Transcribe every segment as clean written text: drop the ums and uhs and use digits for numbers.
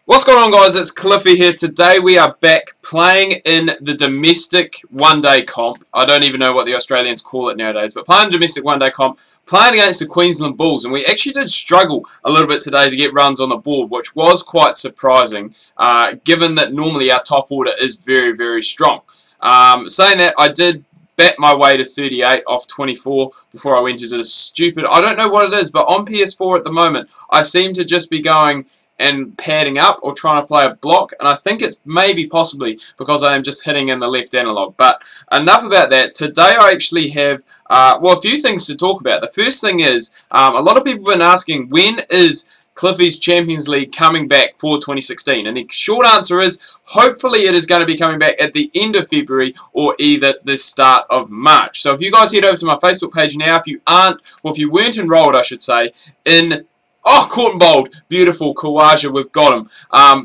What's going on, guys? It's Cliffy here. Today we are back playing in the domestic one-day comp. I don't even know what the Australians call it nowadays, but playing domestic one-day comp, playing against the Queensland Bulls, and we actually did struggle a little bit today to get runs on the board, which was quite surprising, given that normally our top order is very, very strong. Saying that, I did bet my way to 38 off 24 before I went into this stupid, I don't know what it is, but on PS4 at the moment, I seem to just be going and padding up or trying to play a block, and I think it's maybe possibly because I am just hitting in the left analog. But enough about that. Today I actually have a few things to talk about. The first thing is a lot of people have been asking, when is Cliffy's Champions League coming back for 2016? And the short answer is hopefully it is going to be coming back at the end of February or either the start of March. So if you guys head over to my Facebook page now, if you weren't enrolled, I should say, in caught and bowled. Beautiful. Kawaja, we've got him.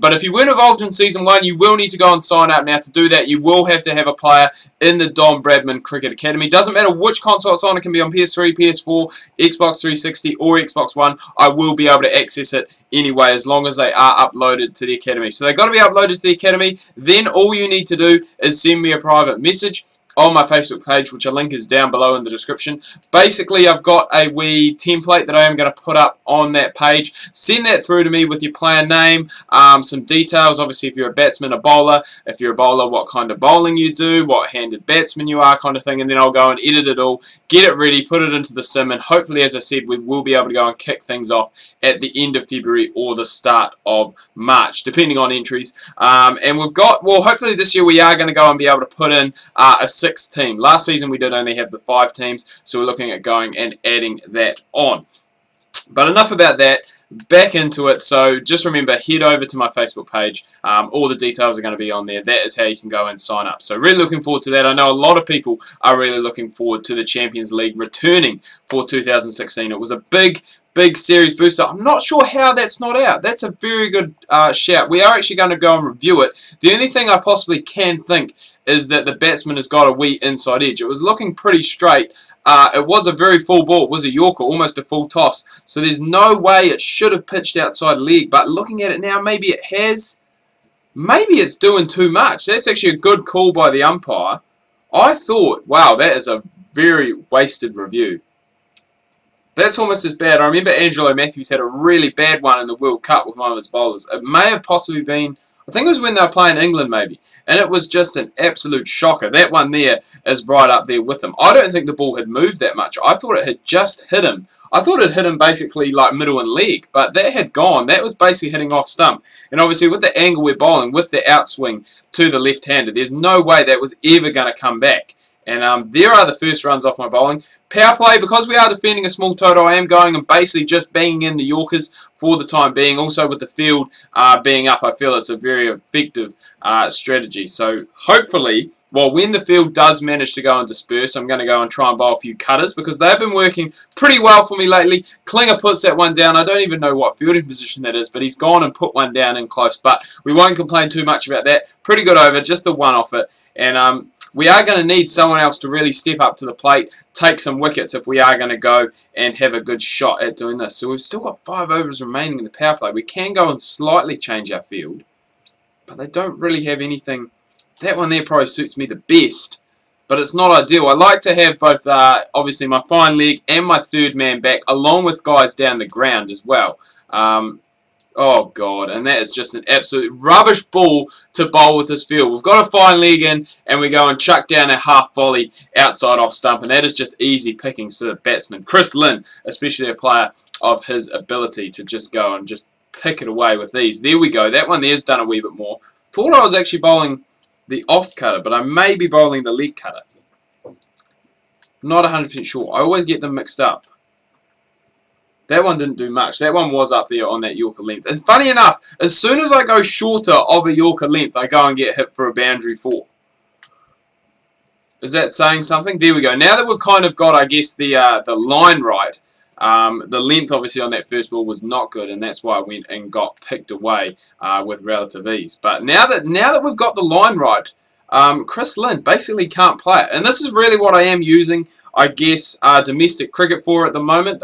But if you weren't involved in Season 1, you will need to go and sign up now. To do that, you will have to have a player in the Bradman Cricket Academy. Doesn't matter which console it's on. It can be on PS3, PS4, Xbox 360, or Xbox One. I will be able to access it anyway, as long as they are uploaded to the Academy. So they've got to be uploaded to the Academy. Then all you need to do is send me a private message on my Facebook page, which a link is down below in the description. Basically, I've got a wee template that I am going to put up on that page. Send that through to me with your player name, some details, obviously if you're a batsman, a bowler. If you're a bowler, what kind of bowling you do, what handed batsman you are, kind of thing. And then I'll go and edit it all, get it ready, put it into the sim, and hopefully, as I said, we will be able to go and kick things off at the end of February or the start of March, depending on entries. And we've got, well, hopefully this year we are going to go and be able to put in a 6 team. Last season we did only have the 5 teams, so we're looking at going and adding that on. But enough about that, back into it. So just remember, head over to my Facebook page. All the details are going to be on there. That is how you can go and sign up. So really looking forward to that. I know a lot of people are really looking forward to the Champions League returning for 2016. It was a big series booster. I'm not sure how that's not out. That's a very good shout. We are actually going to go and review it. The only thing I possibly can think is that the batsman has got a wee inside edge. It was looking pretty straight. It was a very full ball. It was a Yorker, almost a full toss. So there's no way it should have pitched outside leg. But looking at it now, maybe it has. Maybe it's doing too much. That's actually a good call by the umpire. I thought, wow, that is a very wasted review. That's almost as bad. I remember Angelo Matthews had a really bad one in the World Cup with one of his bowlers. It may have possibly been, I think it was when they were playing England maybe, and it was just an absolute shocker. That one there is right up there with him. I don't think the ball had moved that much. I thought it had just hit him. I thought it hit him basically like middle and leg, but that had gone. That was basically hitting off stump. And obviously with the angle we're bowling, with the outswing to the left-hander, there's no way that was ever going to come back. And there are the first runs off my bowling. Power play, because we are defending a small total, I am going and basically just banging in the Yorkers for the time being. Also with the field being up, I feel it's a very effective strategy. So hopefully, well, when the field does manage to go and disperse, I'm going to go and try and bowl a few cutters because they've been working pretty well for me lately. Klinger puts that one down. I don't even know what fielding position that is, but he's gone and put one down in close. But we won't complain too much about that. Pretty good over, just the one off it. And we are going to need someone else to really step up to the plate, take some wickets if we are going to go and have a good shot at doing this. So we've still got 5 overs remaining in the power play. We can go and slightly change our field, but they don't really have anything. That one there probably suits me the best, but it's not ideal. I like to have both, obviously, my fine leg and my third man back, along with guys down the ground as well. Oh, God, and that is just an absolute rubbish ball to bowl with this field. We've got a fine leg in, and we go and chuck down a half volley outside off stump, and that is just easy pickings for the batsman. Chris Lynn, especially a player of his ability to just go and just pick it away with these. There we go. That one there's done a wee bit more. Thought I was actually bowling the off cutter, but I may be bowling the leg cutter. Not 100% sure. I always get them mixed up. That one didn't do much. That one was up there on that Yorker length. And funny enough, as soon as I go shorter of a Yorker length, I go and get hit for a boundary 4. Is that saying something? There we go. Now that we've kind of got, I guess, the line right, the length obviously on that first ball was not good, and that's why I went and got picked away with relative ease. But now that we've got the line right, Chris Lynn basically can't play it. And this is really what I am using, I guess, domestic cricket for at the moment.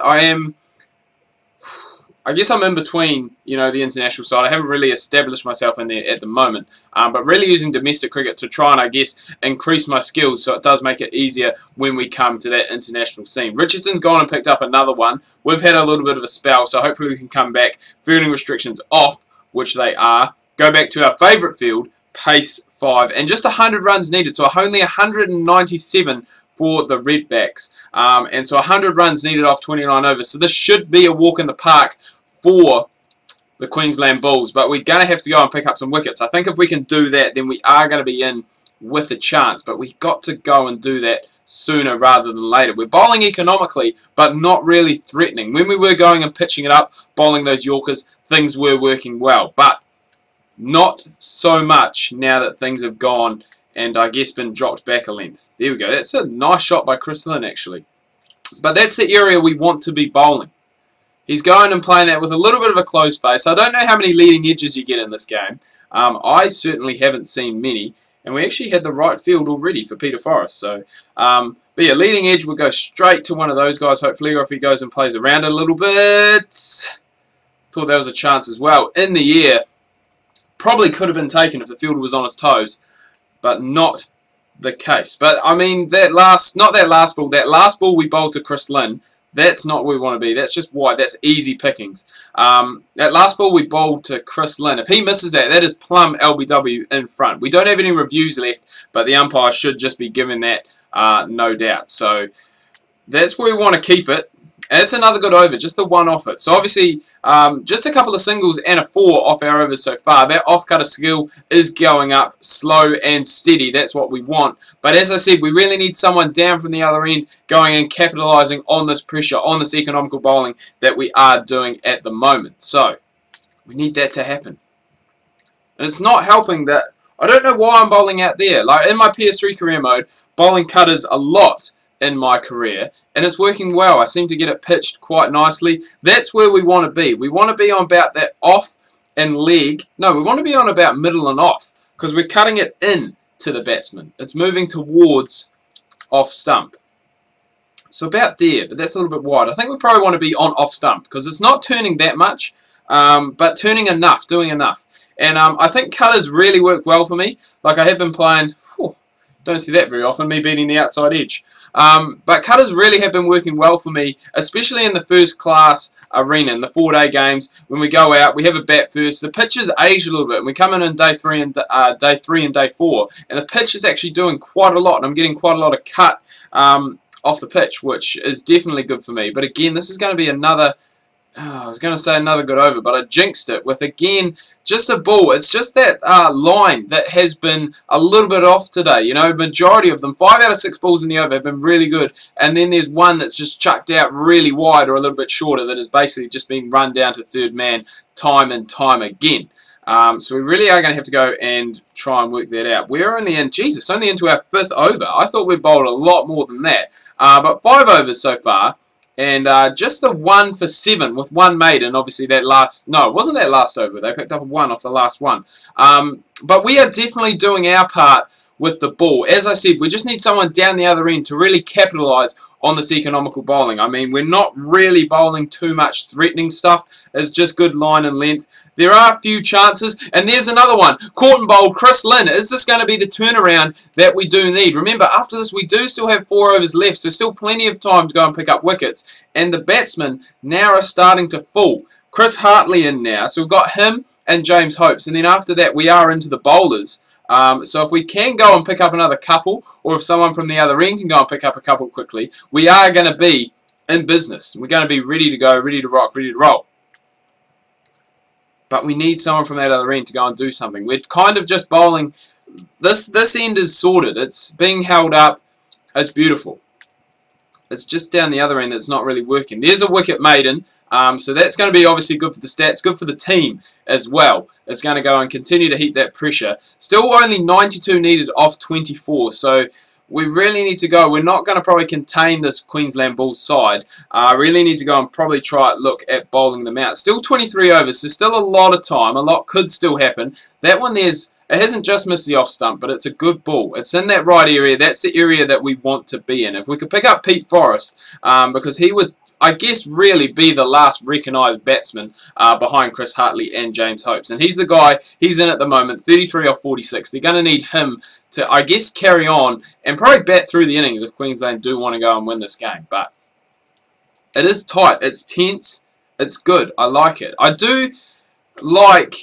I guess I'm in between, you know, the international side. I haven't really established myself in there at the moment, but really using domestic cricket to try and, I guess, increase my skills so it does make it easier when we come to that international scene. Richardson's gone and picked up another one. We've had a little bit of a spell, so hopefully we can come back. Fielding restrictions off, which they are. Go back to our favourite field, pace 5, and just 100 runs needed, so only 197 for the Redbacks. And so 100 runs needed off 29 overs. So this should be a walk in the park for the Queensland Bulls. But we're going to have to go and pick up some wickets. I think if we can do that, then we are going to be in with a chance. But we've got to go and do that sooner rather than later. We're bowling economically, but not really threatening. When we were going and pitching it up, bowling those Yorkers, things were working well. But not so much now that things have gone and I guess been dropped back a length. There we go. That's a nice shot by Chris Lynn, actually. But that's the area we want to be bowling. He's going and playing that with a little bit of a closed face. I don't know how many leading edges you get in this game. I certainly haven't seen many. And we actually had the right field already for Peter Forrest. So, but yeah, leading edge will go straight to one of those guys, hopefully. Or if he goes and plays around a little bit. Thought that was a chance as well. In the air. Probably could have been taken if the fielder was on his toes. But not the case. But, I mean, that last ball we bowled to Chris Lynn, that's not where we want to be. That's just wide. That's easy pickings. That last ball we bowled to Chris Lynn, if he misses that, that is plumb LBW in front. We don't have any reviews left, but the umpire should just be given that, no doubt. So, that's where we want to keep it. And it's another good over, just the one off it. So obviously, just a couple of singles and a 4 off our overs so far. That off-cutter skill is going up slow and steady. That's what we want. But as I said, we really need someone down from the other end going and capitalising on this pressure, on this economical bowling that we are doing at the moment. So, we need that to happen. And it's not helping that, I don't know why I'm bowling out there. Like in my PS3 career mode, bowling cutters a lot in my career, and it's working well. I seem to get it pitched quite nicely. That's where we want to be. We want to be on about that off and leg. No, we want to be on about middle and off, because we're cutting it in to the batsman. It's moving towards off stump. So about there, but that's a little bit wide. I think we probably want to be on off stump, because it's not turning that much, but turning enough, doing enough. And I think cutters really work well for me. Like I have been playing, don't see that very often, me beating the outside edge. But cutters really have been working well for me, especially in the first class arena, in the 4-day games. When we go out, we have a bat first. The pitch has aged a little bit, and we come in day 3 and day 4, and the pitch is actually doing quite a lot, and I'm getting quite a lot of cut off the pitch, which is definitely good for me. But again, this is going to be another, I was going to say another good over, but I jinxed it with, again, just a ball. It's just that line that has been a little bit off today. You know, majority of them, 5 out of 6 balls in the over have been really good. And then there's one that's just chucked out really wide or a little bit shorter that has basically just been run down to third man time and time again. So we really are going to have to go and try and work that out. We're only in, Jesus, only into our 5th over. I thought we'd bowled a lot more than that. But 5 overs so far. And just the 1 for 7 with 1 maiden, obviously that last, no, it wasn't that last over. They picked up a 1 off the last one. But we are definitely doing our part with the ball. As I said, we just need someone down the other end to really capitalise on this economical bowling. I mean, we're not really bowling too much threatening stuff. It's just good line and length. There are a few chances, and there's another one. Caught and bowled, Chris Lynn. Is this going to be the turnaround that we do need? Remember, after this, we do still have 4 overs left, so still plenty of time to go and pick up wickets. And the batsmen now are starting to fall. Chris Hartley in now, so we've got him and James Hopes, and then after that, we are into the bowlers. So if we can go and pick up another couple, or if someone from the other end can go and pick up a couple quickly, we are going to be in business. We're going to be ready to go, ready to rock, ready to roll. But we need someone from that other end to go and do something. We're kind of just bowling. This end is sorted. It's being held up. It's beautiful. It's just down the other end that's not really working. There's a wicket maiden, so that's going to be obviously good for the stats, good for the team as well. It's going to go and continue to heap that pressure. Still only 92 needed off 24, so we really need to go. We're not going to probably contain this Queensland Bulls side. Really need to go and probably try to look at bowling them out. Still 23 overs, so still a lot of time. A lot could still happen. That one there's It hasn't just missed the off stump, but it's a good ball. It's in that right area. That's the area that we want to be in. If we could pick up Pete Forrest, because he would, I guess, really be the last recognised batsman behind Chris Hartley and James Hopes. And he's the guy, he's in at the moment, 33 off 46. They're going to need him to, I guess, carry on and probably bat through the innings if Queensland do want to go and win this game. But it is tight. It's tense. It's good. I like it. I do like...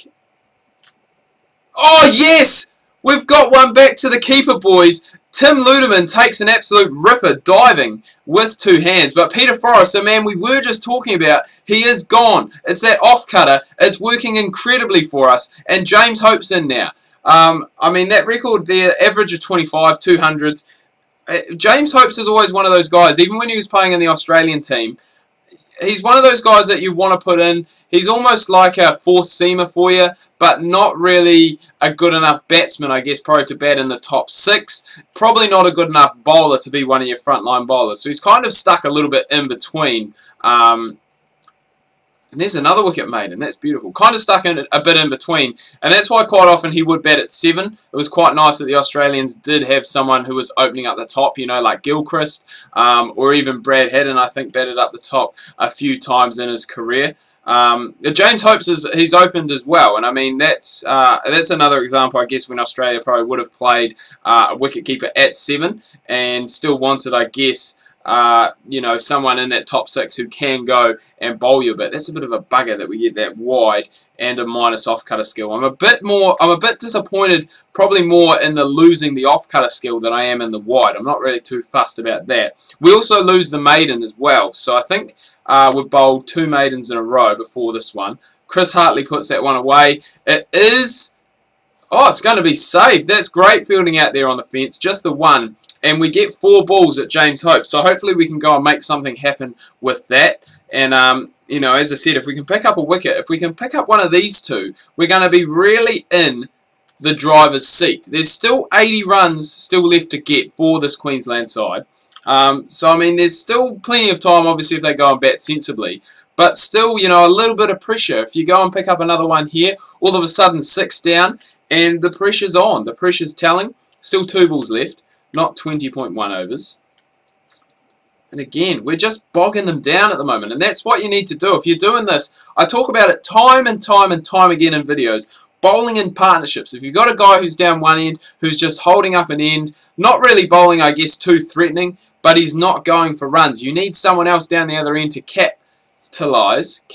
Oh, yes! We've got one back to the keeper, boys. Tim Ludeman takes an absolute ripper diving with two hands. But Peter Forrest, the man we were just talking about, he is gone. It's that off-cutter. It's working incredibly for us. And James Hope's in now. I mean, that record there, average of 25, 200s. James Hopes is always one of those guys, even when he was playing in the Australian team, he's one of those guys that you want to put in. He's almost like a fourth seamer for you, but not really a good enough batsman, I guess, probably to bat in the top 6. Probably not a good enough bowler to be one of your frontline bowlers. So he's kind of stuck a little bit in between. And there's another wicket made, and that's beautiful. Kind of stuck in a bit in between. And that's why quite often he would bat at 7. It was quite nice that the Australians did have someone who was opening up the top, you know, like Gilchrist, or even Brad Haddon, I think, batted up the top a few times in his career. James Hopes, he's opened as well, and I mean, that's another example, I guess, when Australia probably would have played a wicketkeeper at 7 and still wanted, I guess, you know, someone in that top 6 who can go and bowl you a bit. That's a bit of a bugger that we get that wide and a minus off-cutter skill. I'm a bit disappointed, probably more in the losing the off-cutter skill than I am in the wide. I'm not really too fussed about that. We also lose the maiden as well, so I think we've bowled 2 maidens in a row before this one. Chris Hartley puts that one away. It is... Oh, it's going to be safe. That's great fielding out there on the fence. Just the one. And we get 4 balls at James Hope. So hopefully we can go and make something happen with that. And, you know, as I said, if we can pick up a wicket, if we can pick up one of these 2, we're going to be really in the driver's seat. There's still 80 runs still left to get for this Queensland side. So, I mean, there's still plenty of time, obviously, if they go and bat sensibly. But still, you know, a little bit of pressure. If you go and pick up another one here, all of a sudden 6 down, and the pressure's on. The pressure's telling. Still 2 balls left. Not 20.1 overs. And again, we're just bogging them down at the moment. And that's what you need to do. If you're doing this, I talk about it time and time and time again in videos. Bowling in partnerships. If you've got a guy who's down one end, who's just holding up an end, not really bowling, I guess, too threatening, but he's not going for runs. You need someone else down the other end to capitalise,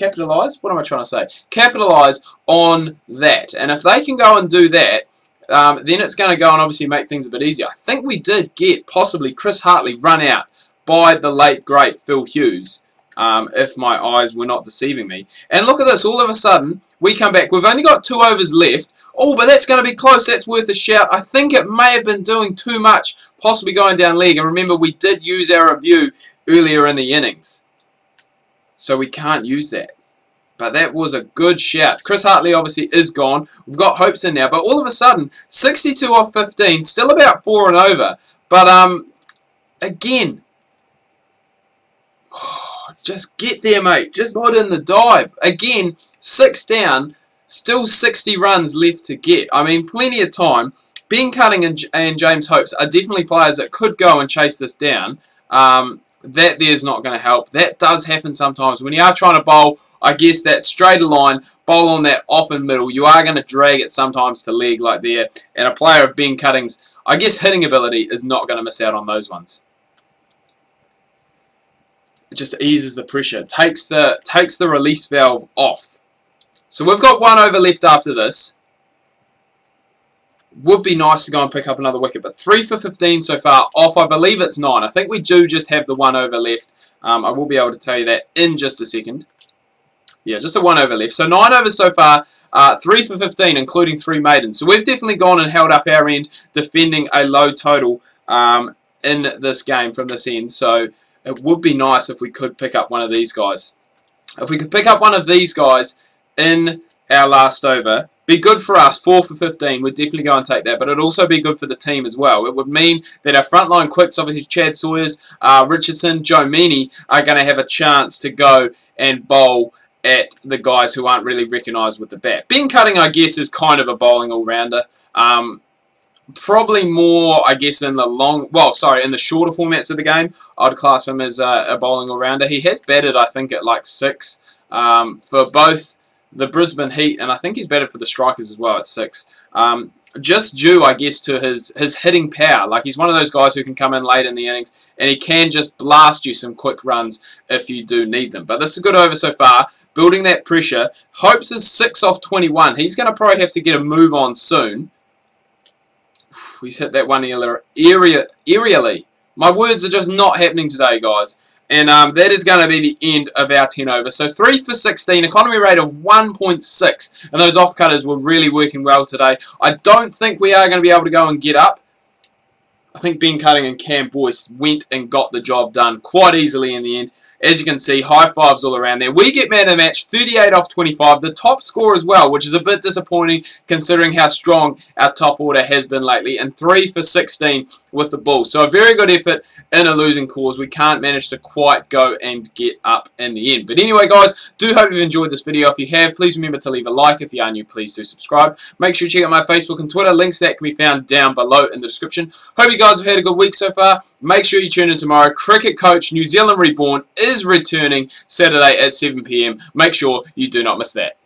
what am I trying to say? Capitalise on that. And if they can go and do that, then it's going to go and obviously make things a bit easier. I think we did get possibly Chris Hartley run out by the late, great Phil Hughes, if my eyes were not deceiving me. And look at this, all of a sudden, we come back. We've only got 2 overs left. Oh, but that's going to be close. That's worth a shout. I think it may have been doing too much, possibly going down leg. And remember, we did use our review earlier in the innings. So we can't use that. But that was a good shout. Chris Hartley obviously is gone. We've got Hopes in now. But all of a sudden, 62 off 15. Still about 4 and over. But, again, just get there, mate. Just put in the dive. Again, 6 down. Still 60 runs left to get. I mean, plenty of time. Ben Cutting and James Hopes are definitely players that could go and chase this down. That there's not going to help. That does happen sometimes. When you are trying to bowl, I guess, that straighter line, bowl on that off and middle, you are going to drag it sometimes to leg like there. And a player of Ben Cutting's, I guess, hitting ability is not going to miss out on those ones. It just eases the pressure. Takes the release valve off. So we've got 1 over left after this. Would be nice to go and pick up another wicket, but 3 for 15 so far off. I believe it's 9. I think we do just have the 1 over left. I will be able to tell you that in just a second. Yeah, just a 1 over left. So 9 overs so far, 3 for 15, including 3 maidens. So we've definitely gone and held up our end, defending a low total in this game from this end. So it would be nice if we could pick up one of these guys. If we could pick up one of these guys in our last over, be good for us. 4 for 15. We'd definitely go and take that. But it'd also be good for the team as well. It would mean that our frontline quicks, obviously Chad Sawyers, Richardson, Joe Meany, are going to have a chance to go and bowl at the guys who aren't really recognised with the bat. Ben Cutting, I guess, is kind of a bowling all-rounder. Probably more, I guess, in the in the shorter formats of the game, I'd class him as a bowling all-rounder. He has batted, I think, at like 6 for both the Brisbane Heat, and I think he's batted for the Strikers as well at 6. Just due, I guess, to his hitting power. Like, he's one of those guys who can come in late in the innings, and he can just blast you some quick runs if you do need them. But this is a good over so far. Building that pressure. Hopes is 6 off 21. He's going to probably have to get a move on soon. He's hit that one aerially. My words are just not happening today, guys. And that is going to be the end of our 10 over. So 3 for 16, economy rate of 1.6. And those off-cutters were really working well today. I don't think we are going to be able to go and get up. I think Ben Cutting and Cam Boyce went and got the job done quite easily in the end. As you can see, high fives all around there. We get man of the match, 38 off 25. The top score as well, which is a bit disappointing considering how strong our top order has been lately. And 3 for 16 with the Bulls. So a very good effort in a losing cause. We can't manage to quite go and get up in the end. But anyway, guys, do hope you've enjoyed this video. If you have, please remember to leave a like. If you are new, please do subscribe. Make sure you check out my Facebook and Twitter. Links to that can be found down below in the description. Hope you guys have had a good week so far. Make sure you tune in tomorrow. Cricket Coach New Zealand Reborn is returning Saturday at 7 PM. Make sure you do not miss that.